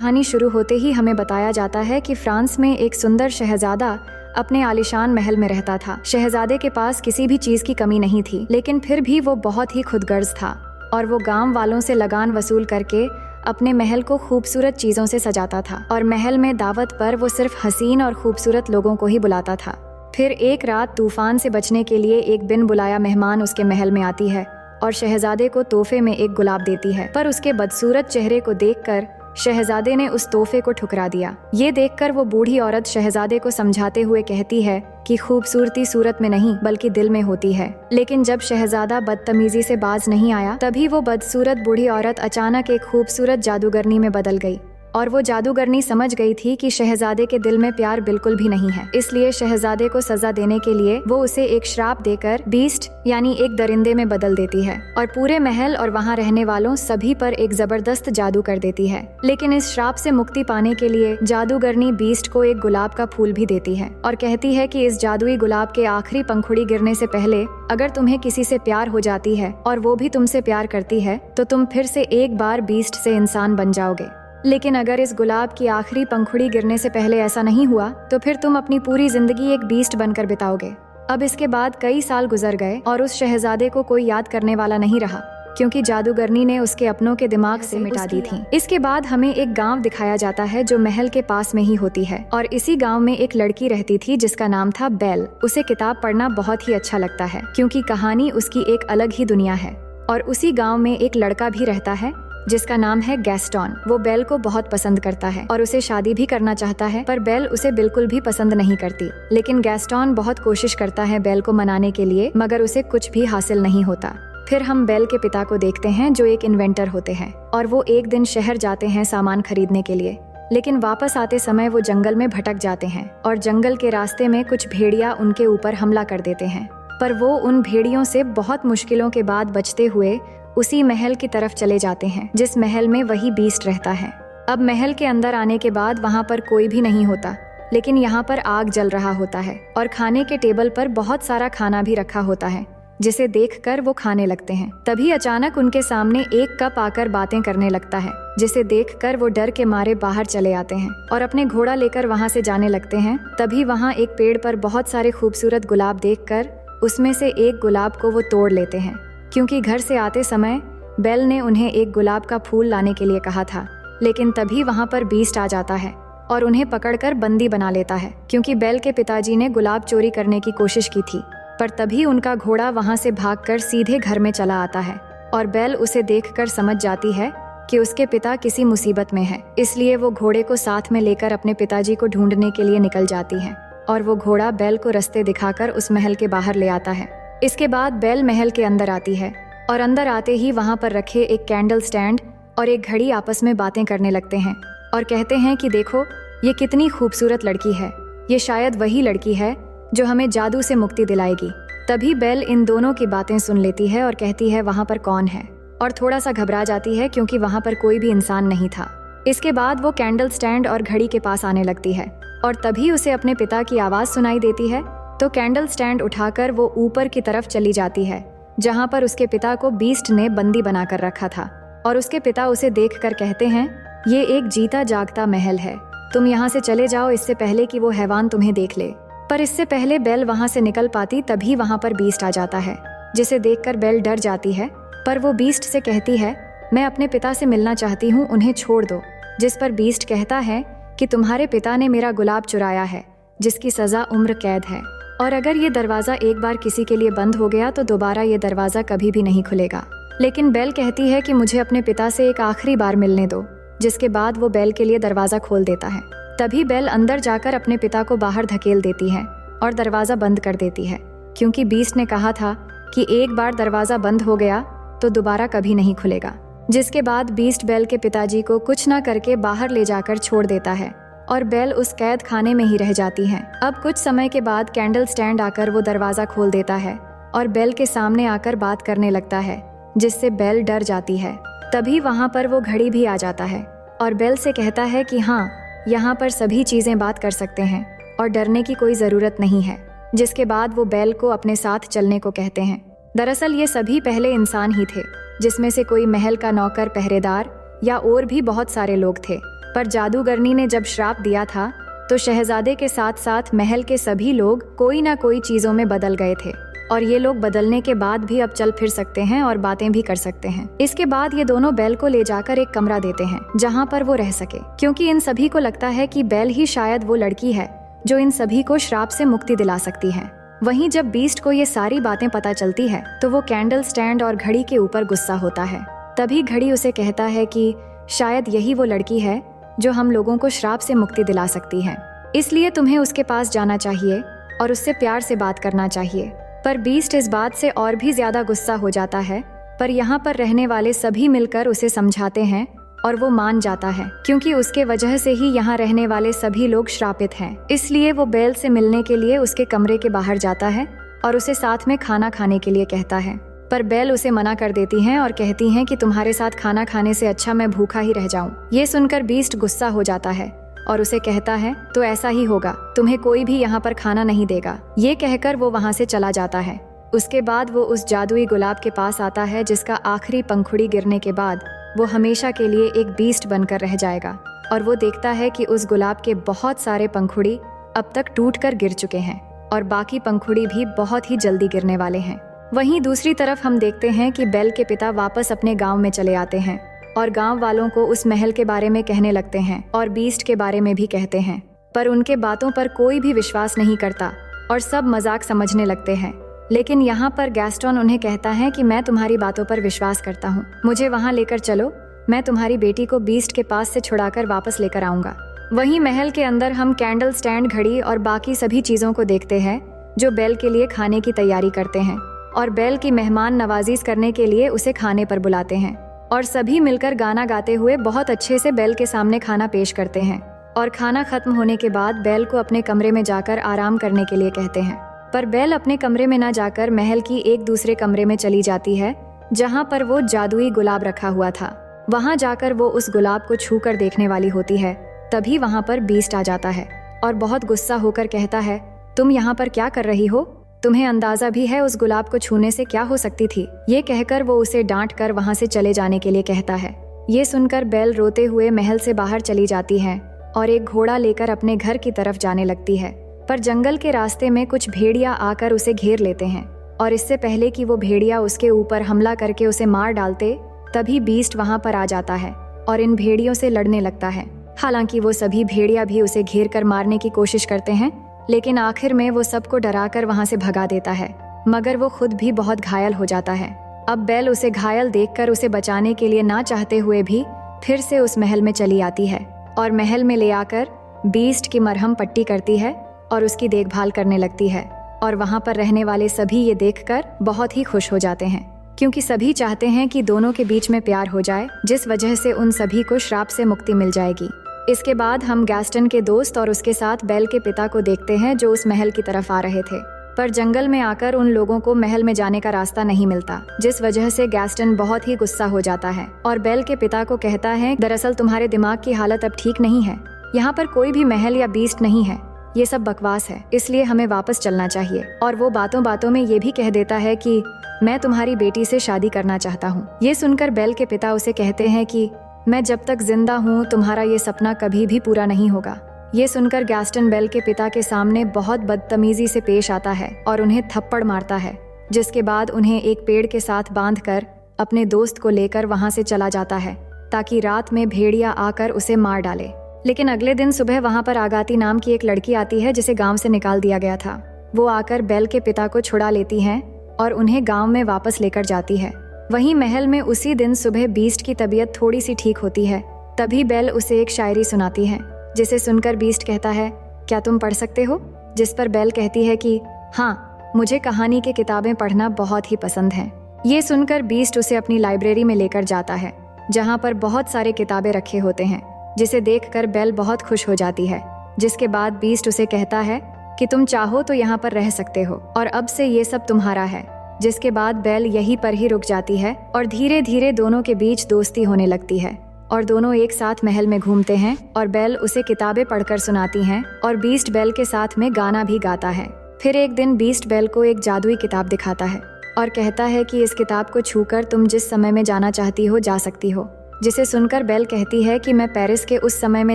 कहानी शुरू होते ही हमें बताया जाता है कि फ्रांस में एक सुंदर शहजादा अपने आलीशान महल में रहता था। शहजादे के पास किसी भी चीज की कमी नहीं थी, लेकिन फिर भी वो बहुत ही खुदगर्ज था और वो गांव वालों से लगान वसूल करके अपने महल को खूबसूरत चीजों से सजाता था और महल में दावत पर वो सिर्फ हसीन और खूबसूरत लोगों को ही बुलाता था। फिर एक रात तूफान से बचने के लिए एक बिन बुलाया मेहमान उसके महल में आती है और शहजादे को तोहफे में एक गुलाब देती है, पर उसके बदसूरत चेहरे को देखकर शहजादे ने उस तोहफे को ठुकरा दिया। ये देखकर वो बूढ़ी औरत शहजादे को समझाते हुए कहती है कि खूबसूरती सूरत में नहीं बल्कि दिल में होती है। लेकिन जब शहजादा बदतमीजी से बाज नहीं आया, तभी वो बदसूरत बूढ़ी औरत अचानक एक खूबसूरत जादूगरनी में बदल गई और वो जादूगरनी समझ गई थी कि शहजादे के दिल में प्यार बिल्कुल भी नहीं है। इसलिए शहजादे को सजा देने के लिए वो उसे एक श्राप देकर बीस्ट यानी एक दरिंदे में बदल देती है और पूरे महल और वहाँ रहने वालों सभी पर एक जबरदस्त जादू कर देती है। लेकिन इस श्राप से मुक्ति पाने के लिए जादूगरनी बीस्ट को एक गुलाब का फूल भी देती है और कहती है कि इस जादुई गुलाब के आखिरी पंखुड़ी गिरने से पहले अगर तुम्हें किसी से प्यार हो जाती है और वो भी तुमसे प्यार करती है तो तुम फिर से एक बार बीस्ट से इंसान बन जाओगे। लेकिन अगर इस गुलाब की आखिरी पंखुड़ी गिरने से पहले ऐसा नहीं हुआ तो फिर तुम अपनी पूरी जिंदगी एक बीस्ट बनकर बिताओगे। अब इसके बाद कई साल गुजर गए और उस शहजादे को कोई याद करने वाला नहीं रहा, क्योंकि जादूगरनी ने उसके अपनों के दिमाग से मिटा दी थी। इसके बाद हमें एक गांव दिखाया जाता है जो महल के पास में ही होती है और इसी गांव में एक लड़की रहती थी जिसका नाम था बेल। उसे किताब पढ़ना बहुत ही अच्छा लगता है क्योंकि कहानी उसकी एक अलग ही दुनिया है। और उसी गाँव में एक लड़का भी रहता है जिसका नाम है गैस्टॉन। वो बेल को बहुत पसंद करता है और उसे शादी भी करना चाहता है, पर बेल उसे बिल्कुल भी पसंद नहीं करती। लेकिन गैस्टॉन बहुत कोशिश करता है बेल को मनाने के लिए, मगर उसे कुछ भी हासिल नहीं होता। फिर हम बेल के पिता को देखते हैं जो एक इन्वेंटर होते हैं और वो एक दिन शहर जाते हैं सामान खरीदने के लिए, लेकिन वापस आते समय वो जंगल में भटक जाते हैं और जंगल के रास्ते में कुछ भेड़िया उनके ऊपर हमला कर देते हैं। पर वो उन भेड़ियों से बहुत मुश्किलों के बाद बचते हुए उसी महल की तरफ चले जाते हैं जिस महल में वही बीस्ट रहता है। अब महल के अंदर आने के बाद वहाँ पर कोई भी नहीं होता, लेकिन यहाँ पर आग जल रहा होता है और खाने के टेबल पर बहुत सारा खाना भी रखा होता है, जिसे देखकर वो खाने लगते हैं। तभी अचानक उनके सामने एक कप आकर बातें करने लगता है, जिसे देखकर वो डर के मारे बाहर चले आते हैं और अपने घोड़ा लेकर वहाँ से जाने लगते हैं। तभी वहाँ एक पेड़ पर बहुत सारे खूबसूरत गुलाब देखकर उसमें से एक गुलाब को वो तोड़ लेते हैं, क्योंकि घर से आते समय बेल ने उन्हें एक गुलाब का फूल लाने के लिए कहा था। लेकिन तभी वहाँ पर बीस्ट आ जाता है और उन्हें पकड़कर बंदी बना लेता है, क्योंकि बेल के पिताजी ने गुलाब चोरी करने की कोशिश की थी। पर तभी उनका घोड़ा वहाँ से भागकर सीधे घर में चला आता है और बेल उसे देखकर समझ जाती है कि उसके पिता किसी मुसीबत में है। इसलिए वो घोड़े को साथ में लेकर अपने पिताजी को ढूंढने के लिए निकल जाती है और वो घोड़ा बेल को रास्ते दिखाकर उस महल के बाहर ले आता है। इसके बाद बेल महल के अंदर आती है और अंदर आते ही वहाँ पर रखे एक कैंडल स्टैंड और एक घड़ी आपस में बातें करने लगते हैं और कहते हैं कि देखो ये कितनी खूबसूरत लड़की है, ये शायद वही लड़की है जो हमें जादू से मुक्ति दिलाएगी। तभी बेल इन दोनों की बातें सुन लेती है और कहती है वहाँ पर कौन है, और थोड़ा सा घबरा जाती है क्योंकि वहाँ पर कोई भी इंसान नहीं था। इसके बाद वो कैंडल स्टैंड और घड़ी के पास आने लगती है और तभी उसे अपने पिता की आवाज़ सुनाई देती है। तो कैंडल स्टैंड उठाकर वो ऊपर की तरफ चली जाती है जहाँ पर उसके पिता को बीस्ट ने बंदी बनाकर रखा था और उसके पिता उसे देखकर कहते हैं ये एक जीता जागता महल है, तुम यहाँ से चले जाओ इससे पहले कि वो हैवान तुम्हें देख ले। पर इससे पहले बेल वहाँ से निकल पाती तभी वहाँ पर बीस्ट आ जाता है, जिसे देखकर बेल डर जाती है। पर वो बीस्ट से कहती है मैं अपने पिता से मिलना चाहती हूँ, उन्हें छोड़ दो। जिस पर बीस्ट कहता है कि तुम्हारे पिता ने मेरा गुलाब चुराया है, जिसकी सजा उम्र कैद है, और अगर ये दरवाज़ा एक बार किसी के लिए बंद हो गया तो दोबारा ये दरवाज़ा कभी भी नहीं खुलेगा। लेकिन बेल कहती है कि मुझे अपने पिता से एक आखिरी बार मिलने दो, जिसके बाद वो बेल के लिए दरवाज़ा खोल देता है। तभी बेल अंदर जाकर अपने पिता को बाहर धकेल देती है और दरवाज़ा बंद कर देती है, क्योंकि बीस्ट ने कहा था कि एक बार दरवाज़ा बंद हो गया तो दोबारा कभी नहीं खुलेगा। जिसके बाद बीस्ट बेल के पिताजी को कुछ न करके बाहर ले जाकर छोड़ देता है और बेल उस कैद खाने में ही रह जाती हैं। अब कुछ समय के बाद कैंडल स्टैंड आकर वो दरवाज़ा खोल देता है और बेल के सामने आकर बात करने लगता है, जिससे बेल डर जाती है। तभी वहाँ पर वो घड़ी भी आ जाता है और बेल से कहता है कि हाँ, यहाँ पर सभी चीज़ें बात कर सकते हैं और डरने की कोई ज़रूरत नहीं है। जिसके बाद वो बेल को अपने साथ चलने को कहते हैं। दरअसल ये सभी पहले इंसान ही थे, जिसमें से कोई महल का नौकर, पहरेदार या और भी बहुत सारे लोग थे। पर जादूगरनी ने जब श्राप दिया था तो शहजादे के साथ साथ महल के सभी लोग कोई ना कोई चीजों में बदल गए थे, और ये लोग बदलने के बाद भी अब चल फिर सकते हैं और बातें भी कर सकते हैं। इसके बाद ये दोनों बेल को ले जाकर एक कमरा देते हैं जहाँ पर वो रह सके, क्योंकि इन सभी को लगता है कि बेल ही शायद वो लड़की है जो इन सभी को श्राप से मुक्ति दिला सकती है। वहीं जब बीस्ट को ये सारी बातें पता चलती है तो वो कैंडल स्टैंड और घड़ी के ऊपर गुस्सा होता है। तभी घड़ी उसे कहता है कि शायद यही वो लड़की है जो हम लोगों को श्राप से मुक्ति दिला सकती है, इसलिए तुम्हें उसके पास जाना चाहिए और उससे प्यार से बात करना चाहिए। पर बीस्ट इस बात से और भी ज्यादा गुस्सा हो जाता है, पर यहाँ पर रहने वाले सभी मिलकर उसे समझाते हैं और वो मान जाता है, क्योंकि उसके वजह से ही यहाँ रहने वाले सभी लोग श्रापित हैं। इसलिए वो बेल से मिलने के लिए उसके कमरे के बाहर जाता है और उसे साथ में खाना खाने के लिए कहता है, पर बेल उसे मना कर देती हैं और कहती हैं कि तुम्हारे साथ खाना खाने से अच्छा मैं भूखा ही रह जाऊं। ये सुनकर बीस्ट गुस्सा हो जाता है और उसे कहता है तो ऐसा ही होगा, तुम्हें कोई भी यहाँ पर खाना नहीं देगा। ये कहकर वो वहाँ से चला जाता है। उसके बाद वो उस जादुई गुलाब के पास आता है जिसका आखिरी पंखुड़ी गिरने के बाद वो हमेशा के लिए एक बीस्ट बनकर रह जाएगा, और वो देखता है कि उस गुलाब के बहुत सारे पंखुड़ी अब तक टूटकर गिर चुके हैं और बाकी पंखुड़ी भी बहुत ही जल्दी गिरने वाले हैं। वहीं दूसरी तरफ हम देखते हैं कि बेल के पिता वापस अपने गाँव में चले आते हैं और गांव वालों को उस महल के बारे में कहने लगते हैं और बीस्ट के बारे में भी कहते हैं, पर उनके बातों पर कोई भी विश्वास नहीं करता और सब मजाक समझने लगते हैं। लेकिन यहाँ पर गैस्टन उन्हें कहता है कि मैं तुम्हारी बातों पर विश्वास करता हूँ, मुझे वहाँ लेकर चलो, मैं तुम्हारी बेटी को बीस्ट के पास से छुड़ाकर वापस लेकर आऊंगा। वहीं महल के अंदर हम कैंडल स्टैंड, घड़ी और बाकी सभी चीजों को देखते हैं जो बेल के लिए खाने की तैयारी करते हैं और बेल की मेहमान नवाजी करने के लिए उसे खाने पर बुलाते हैं, और सभी मिलकर गाना गाते हुए बहुत अच्छे से बेल के सामने खाना पेश करते हैं। और खाना खत्म होने के बाद बेल को अपने कमरे में जाकर आराम करने के लिए कहते हैं, पर बेल अपने कमरे में न जाकर महल की एक दूसरे कमरे में चली जाती है जहाँ पर वो जादुई गुलाब रखा हुआ था। वहाँ जाकर वो उस गुलाब को छू कर देखने वाली होती है, तभी वहाँ पर बीस्ट आ जाता है और बहुत गुस्सा होकर कहता है, तुम यहाँ पर क्या कर रही हो? तुम्हें अंदाजा भी है उस गुलाब को छूने से क्या हो सकती थी? ये कहकर वो उसे डांट कर वहाँ से चले जाने के लिए कहता है। ये सुनकर बेल रोते हुए महल से बाहर चली जाती है और एक घोड़ा लेकर अपने घर की तरफ जाने लगती है, पर जंगल के रास्ते में कुछ भेड़िया आकर उसे घेर लेते हैं, और इससे पहले कि वो भेड़िया उसके ऊपर हमला करके उसे मार डालते, तभी बीस्ट वहाँ पर आ जाता है और इन भेड़ियों से लड़ने लगता है। हालांकि वो सभी भेड़िया भी उसे घेर कर मारने की कोशिश करते हैं, लेकिन आखिर में वो सबको डराकर वहाँ से भगा देता है, मगर वो खुद भी बहुत घायल हो जाता है। अब बेल उसे घायल देखकर उसे बचाने के लिए ना चाहते हुए भी फिर से उस महल में चली आती है और महल में ले आकर बीस्ट की मरहम पट्टी करती है और उसकी देखभाल करने लगती है। और वहाँ पर रहने वाले सभी ये देखकर बहुत ही खुश हो जाते हैं, क्योंकि सभी चाहते हैं कि दोनों के बीच में प्यार हो जाए, जिस वजह से उन सभी को श्राप से मुक्ति मिल जाएगी। इसके बाद हम गैस्टन के दोस्त और उसके साथ बेल के पिता को देखते हैं जो उस महल की तरफ आ रहे थे, पर जंगल में आकर उन लोगों को महल में जाने का रास्ता नहीं मिलता, जिस वजह से गैस्टन बहुत ही गुस्सा हो जाता है और बेल के पिता को कहता है, दरअसल तुम्हारे दिमाग की हालत अब ठीक नहीं है, यहाँ पर कोई भी महल या बीस्ट नहीं है, ये सब बकवास है, इसलिए हमें वापस चलना चाहिए। और वो बातों बातों में ये भी कह देता है कि मैं तुम्हारी बेटी से शादी करना चाहता हूँ। ये सुनकर बेल के पिता उसे कहते हैं कि मैं जब तक जिंदा हूँ तुम्हारा ये सपना कभी भी पूरा नहीं होगा। ये सुनकर गैस्टन बेल के पिता के सामने बहुत बदतमीजी से पेश आता है और उन्हें थप्पड़ मारता है, जिसके बाद उन्हें एक पेड़ के साथ बांधकर अपने दोस्त को लेकर वहाँ से चला जाता है ताकि रात में भेड़िया आकर उसे मार डाले। लेकिन अगले दिन सुबह वहाँ पर आगाती नाम की एक लड़की आती है जिसे गाँव से निकाल दिया गया था। वो आकर बेल के पिता को छुड़ा लेती है और उन्हें गाँव में वापस लेकर जाती है। वहीं महल में उसी दिन सुबह बीस्ट की तबीयत थोड़ी सी ठीक होती है, तभी बेल उसे एक शायरी सुनाती है, जिसे सुनकर बीस्ट कहता है, क्या तुम पढ़ सकते हो? जिस पर बेल कहती है कि हाँ, मुझे कहानी की किताबें पढ़ना बहुत ही पसंद है। ये सुनकर बीस्ट उसे अपनी लाइब्रेरी में लेकर जाता है जहाँ पर बहुत सारे किताबें रखे होते हैं, जिसे देखकर बेल बहुत खुश हो जाती है। जिसके बाद बीस्ट उसे कहता है कि तुम चाहो तो यहाँ पर रह सकते हो और अब से ये सब तुम्हारा है। जिसके बाद बेल यहीं पर ही रुक जाती है और धीरे धीरे दोनों के बीच दोस्ती होने लगती है और दोनों एक साथ महल में घूमते हैं और बेल उसे किताबें पढ़कर सुनाती हैं और बीस्ट बेल के साथ में गाना भी गाता है। फिर एक दिन बीस्ट बेल को एक जादुई किताब दिखाता है और कहता है कि इस किताब को छूकर तुम जिस समय में जाना चाहती हो जा सकती हो। जिसे सुनकर बेल कहती है कि मैं पेरिस के उस समय में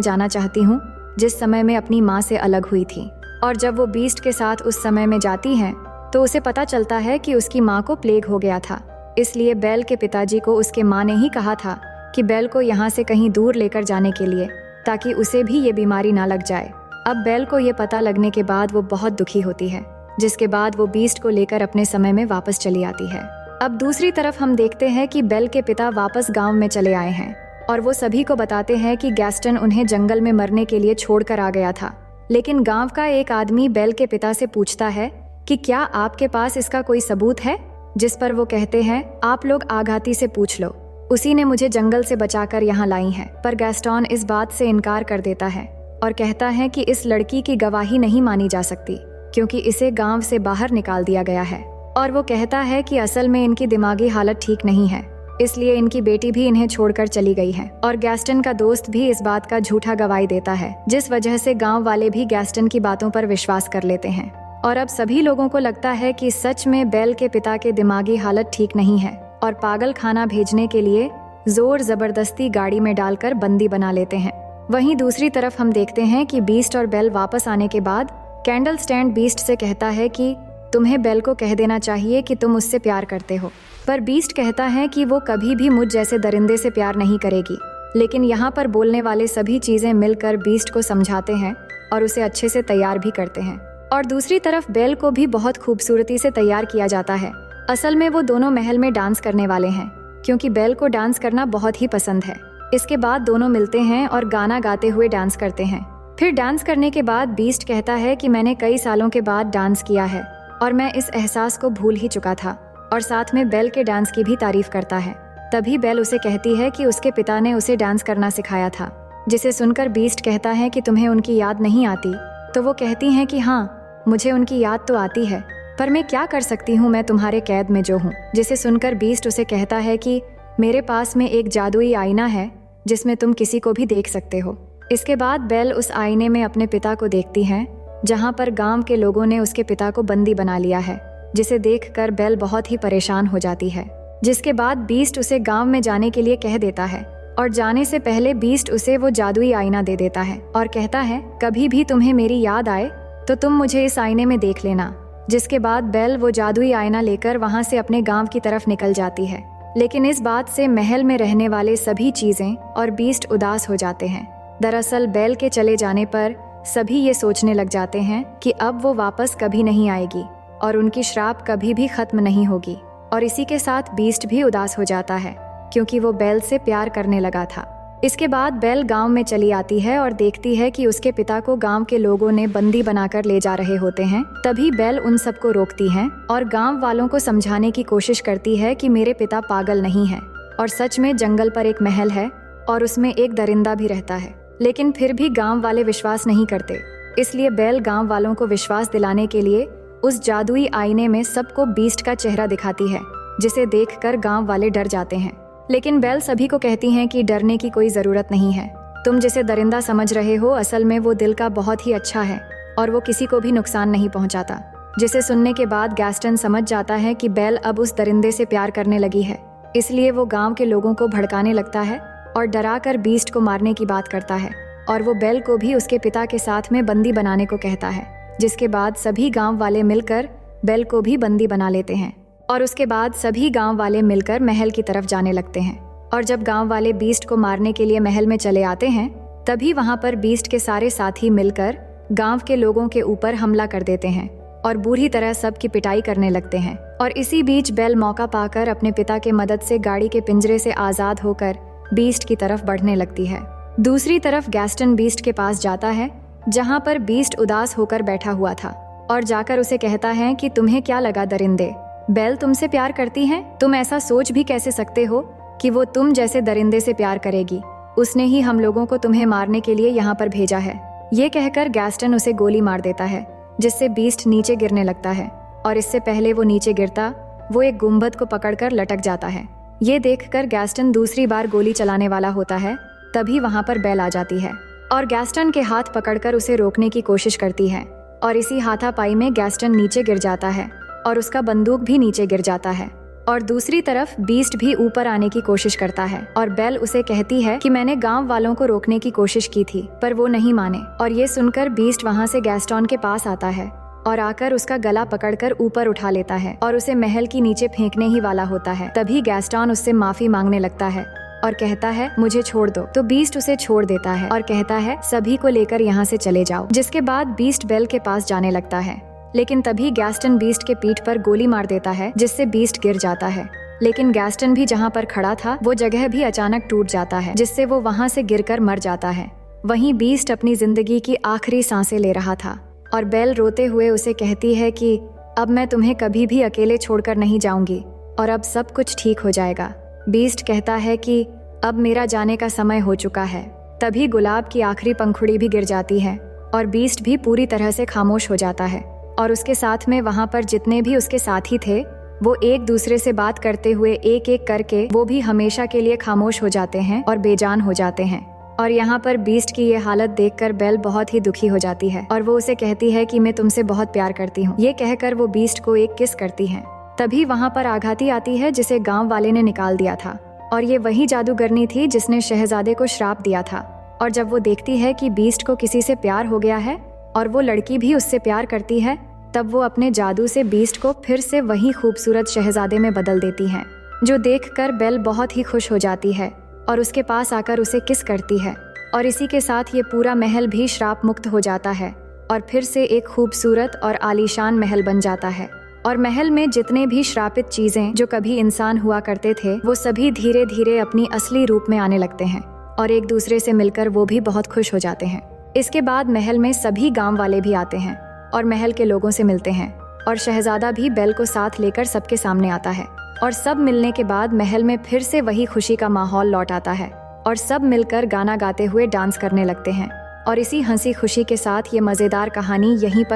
जाना चाहती हूँ जिस समय में अपनी माँ से अलग हुई थी। और जब वो बीस्ट के साथ उस समय में जाती है तो उसे पता चलता है कि उसकी माँ को प्लेग हो गया था। इसलिए बेल के पिताजी को उसके माँ ने ही कहा था कि बेल को यहाँ से कहीं दूर लेकर जाने के लिए, ताकि उसे भी ये बीमारी ना लग जाए। अब बेल को ये पता लगने के बाद वो बहुत दुखी होती है, जिसके बाद वो बीस्ट को लेकर अपने समय में वापस चली आती है। अब दूसरी तरफ हम देखते हैं कि बेल के पिता वापस गांव में चले आए हैं और वो सभी को बताते हैं कि गैस्टन उन्हें जंगल में मरने के लिए छोड़कर आ गया था। लेकिन गांव का एक आदमी बेल के पिता से पूछता है कि क्या आपके पास इसका कोई सबूत है, जिस पर वो कहते हैं आप लोग आघाती से पूछ लो, उसी ने मुझे जंगल से बचाकर यहाँ लाई है। पर गैस्टन इस बात से इनकार कर देता है और कहता है कि इस लड़की की गवाही नहीं मानी जा सकती क्योंकि इसे गांव से बाहर निकाल दिया गया है। और वो कहता है कि असल में इनकी दिमागी हालत ठीक नहीं है, इसलिए इनकी बेटी भी इन्हें छोड़कर चली गई है। और गैस्टन का दोस्त भी इस बात का झूठा गवाही देता है, जिस वजह से गांव वाले भी गैस्टन की बातों पर विश्वास कर लेते हैं। और अब सभी लोगों को लगता है कि सच में बेल के पिता के दिमागी हालत ठीक नहीं है और पागल खाना भेजने के लिए जोर जबरदस्ती गाड़ी में डालकर बंदी बना लेते हैं। वहीं दूसरी तरफ हम देखते हैं कि बीस्ट और बेल वापस आने के बाद कैंडल स्टैंड बीस्ट से कहता है कि तुम्हें बेल को कह देना चाहिए कि तुम उससे प्यार करते हो। पर बीस्ट कहता है कि वो कभी भी मुझ जैसे दरिंदे से प्यार नहीं करेगी। लेकिन यहाँ पर बोलने वाले सभी चीजें मिलकर बीस्ट को समझाते हैं और उसे अच्छे से तैयार भी करते हैं। और दूसरी तरफ बेल को भी बहुत खूबसूरती से तैयार किया जाता है। असल में वो दोनों महल में डांस करने वाले हैं क्योंकि बेल को डांस करना बहुत ही पसंद है। इसके बाद दोनों मिलते हैं और गाना गाते हुए डांस करते हैं। फिर डांस करने के बाद बीस्ट कहता है कि मैंने कई सालों के बाद डांस किया है और मैं इस एहसास को भूल ही चुका था। और साथ में बेल के डांस की भी तारीफ करता है। तभी बेल उसे कहती है कि उसके पिता ने उसे डांस करना सिखाया था, जिसे सुनकर बीस्ट कहता है कि तुम्हें उनकी याद नहीं आती। तो वो कहती हैं कि हाँ, मुझे उनकी याद तो आती है, पर मैं क्या कर सकती हूँ, मैं तुम्हारे कैद में जो हूँ। जिसे सुनकर बीस्ट उसे कहता है कि मेरे पास में एक जादुई आईना है जिसमें तुम किसी को भी देख सकते हो। इसके बाद बेल उस आईने में अपने पिता को देखती है, जहाँ पर गांव के लोगों ने उसके पिता को बंदी बना लिया है, जिसे देखकर बेल बहुत ही परेशान हो जाती है। जिसके बाद बीस्ट उसे गांव में जाने के लिए कह देता है और जाने से पहले बीस्ट उसे वो जादुई आईना दे देता है और कहता है कभी भी तुम्हें मेरी याद आए तो तुम मुझे इस आईने में देख लेना। जिसके बाद बेल वो जादुई आईना लेकर वहां से अपने गांव की तरफ निकल जाती है। लेकिन इस बात से महल में रहने वाले सभी चीजें और बीस्ट उदास हो जाते हैं। दरअसल बेल के चले जाने पर सभी ये सोचने लग जाते हैं कि अब वो वापस कभी नहीं आएगी और उनकी श्राप कभी भी खत्म नहीं होगी। और इसी के साथ बीस्ट भी उदास हो जाता है क्योंकि वो बेल से प्यार करने लगा था। इसके बाद बेल गांव में चली आती है और देखती है कि उसके पिता को गांव के लोगों ने बंदी बनाकर ले जा रहे होते हैं। तभी बेल उन सबको रोकती है और गांव वालों को समझाने की कोशिश करती है कि मेरे पिता पागल नहीं है और सच में जंगल पर एक महल है और उसमें एक दरिंदा भी रहता है। लेकिन फिर भी गांव वाले विश्वास नहीं करते, इसलिए बेल गांव वालों को विश्वास दिलाने के लिए उस जादुई आईने में सबको बीस्ट का चेहरा दिखाती है, जिसे देखकर गांव वाले डर जाते हैं। लेकिन बेल सभी को कहती हैं कि डरने की कोई जरूरत नहीं है, तुम जिसे दरिंदा समझ रहे हो असल में वो दिल का बहुत ही अच्छा है और वो किसी को भी नुकसान नहीं पहुंचाता। जिसे सुनने के बाद गैस्टन समझ जाता है कि बेल अब उस दरिंदे से प्यार करने लगी है, इसलिए वो गांव के लोगों को भड़काने लगता है और डरा कर बीस्ट को मारने की बात करता है। और वो बेल को भी उसके पिता के साथ में बंदी बनाने को कहता है। जिसके बाद सभी गांव वाले मिलकर बेल को भी बंदी बना लेते हैं और उसके बाद सभी गांव वाले मिलकर महल की तरफ जाने लगते हैं। और जब गांव वाले बीस्ट को मारने के लिए महल में चले आते हैं, तभी वहां पर बीस्ट के सारे साथी मिलकर गांव के लोगों के ऊपर हमला कर देते हैं और बुरी तरह सबकी पिटाई करने लगते हैं। और इसी बीच बेल मौका पाकर अपने पिता के मदद से गाड़ी के पिंजरे से आजाद होकर बीस्ट की तरफ बढ़ने लगती है। दूसरी तरफ गैस्टन बीस्ट के पास जाता है, जहां पर बीस्ट उदास होकर बैठा हुआ था और जाकर उसे कहता है कि तुम्हें क्या लगा दरिंदे, बेल तुमसे प्यार करती है, तुम ऐसा सोच भी कैसे सकते हो कि वो तुम जैसे दरिंदे से प्यार करेगी। उसने ही हम लोगों को तुम्हें मारने के लिए यहाँ पर भेजा है। ये कहकर गैस्टन उसे गोली मार देता है, जिससे बीस्ट नीचे गिरने लगता है। और इससे पहले वो नीचे गिरता, वो एक गुंबद को पकड़कर लटक जाता है। ये देखकर गैस्टन दूसरी बार गोली चलाने वाला होता है। तभी वहां पर बेल आ जाती है और गैस्टन के हाथ पकड़कर उसे रोकने की कोशिश करती है। और इसी हाथापाई में गैस्टन नीचे गिर जाता है और उसका बंदूक भी नीचे गिर जाता है। और दूसरी तरफ बीस्ट भी ऊपर आने की कोशिश करता है और बेल उसे कहती है कि मैंने गांव वालों को रोकने की कोशिश की थी पर वो नहीं माने। और ये सुनकर बीस्ट वहाँ से गैस्टन के पास आता है और आकर उसका गला पकड़कर ऊपर उठा लेता है और उसे महल की नीचे फेंकने ही वाला होता है। तभी गैस्टन उससे माफी मांगने लगता है और कहता है मुझे छोड़ दो। तो बीस्ट उसे छोड़ देता है और कहता है सभी को लेकर यहाँ से चले जाओ। जिसके बाद बीस्ट बेल के पास जाने लगता है, लेकिन तभी गैस्टन बीस्ट के पीठ पर गोली मार देता है जिससे बीस्ट गिर जाता है। लेकिन गैस्टन भी जहाँ पर खड़ा था वो जगह भी अचानक टूट जाता है जिससे वो वहाँ से गिरकर मर जाता है। वहीं बीस्ट अपनी जिंदगी की आखिरी सांसें ले रहा था और बेल रोते हुए उसे कहती है कि अब मैं तुम्हें कभी भी अकेले छोड़कर नहीं जाऊंगी और अब सब कुछ ठीक हो जाएगा। बीस्ट कहता है कि अब मेरा जाने का समय हो चुका है। तभी गुलाब की आखिरी पंखुड़ी भी गिर जाती है और बीस्ट भी पूरी तरह से खामोश हो जाता है और उसके साथ में वहाँ पर जितने भी उसके साथी थे वो एक दूसरे से बात करते हुए एक एक करके वो भी हमेशा के लिए खामोश हो जाते हैं और बेजान हो जाते हैं। और यहाँ पर बीस्ट की ये हालत देखकर बेल बहुत ही दुखी हो जाती है और वो उसे कहती है कि मैं तुमसे बहुत प्यार करती हूँ। ये कहकर वो बीस्ट को एक किस करती है। तभी वहाँ पर आघाती आती है जिसे गांव वाले ने निकाल दिया था और ये वही जादूगरनी थी जिसने शहजादे को श्राप दिया था। और जब वो देखती है कि बीस्ट को किसी से प्यार हो गया है और वो लड़की भी उससे प्यार करती है, तब वो अपने जादू से बीस्ट को फिर से वही खूबसूरत शहजादे में बदल देती है, जो देखकर बेल बहुत ही खुश हो जाती है और उसके पास आकर उसे किस करती है। और इसी के साथ ये पूरा महल भी श्राप मुक्त हो जाता है और फिर से एक खूबसूरत और आलीशान महल बन जाता है। और महल में जितने भी श्रापित चीजें जो कभी इंसान हुआ करते थे वो सभी धीरे धीरे अपनी असली रूप में आने लगते हैं और एक दूसरे से मिलकर वो भी बहुत खुश हो जाते हैं। इसके बाद महल में सभी गांव वाले भी आते हैं और महल के लोगों से मिलते हैं और शहजादा भी बेल को साथ लेकर सबके सामने आता है। और सब मिलने के बाद महल में फिर से वही खुशी का माहौल लौट आता है और सब मिलकर गाना गाते हुए डांस करने लगते हैं। और इसी हंसी खुशी के साथ ये मजेदार कहानी यहीं पर